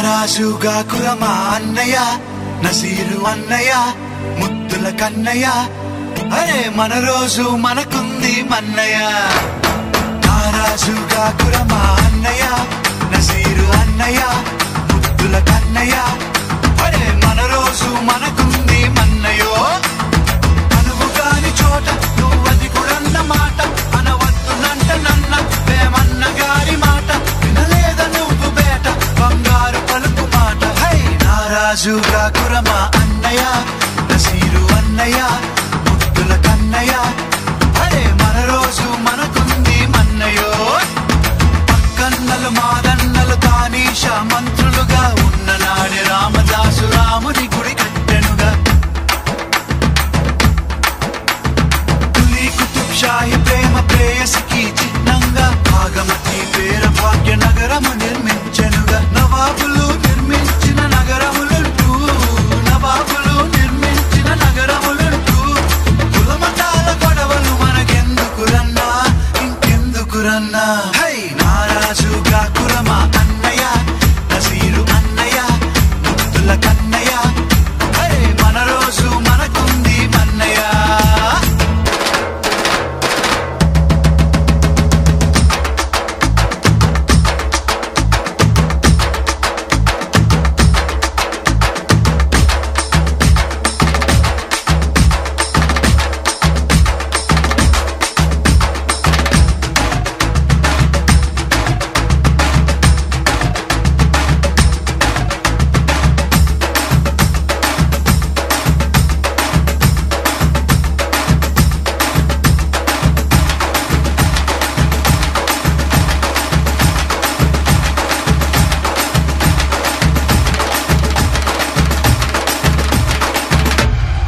రాజుగా కురమా అన్నయ్య నసీరు అన్నయ్య ముద్దుల కన్నయ్య అరే మన రోజు మనకుంది మన్నయ్య రాజుగా కురమా అన్నయ్య నసీరు అన్నయ్య ముద్దుల కన్నయ్య అరే మన రోజు మనకుంది మన్నయ్యో అనువు కాని చోట నువ్వది కూడన్న మాట అనవద్దునంట నన్న వేమన్న గారి మాట వినలేద నువ్వు బేట బంగారు పలుకు మాట హై నా రాజుగా కురమా అన్నయ్య నసీరు అన్నయ్య ముద్దుల కన్నయ్య అరే మన రోజు మనకుంది మన్నయ్యో పక్కన్నలు మాదన్నలు తానీష మంత్రులుగా ఉన్న నాడే రామదాసు రాముని గుడి కట్టెనుగా తులి కుతుబ్ షాహి ప్రేమ ప్రేయసికి చిహ్నంగా భాగమతి పేర భాగ్య నగరము నిర్మించెనుగా నవాబులు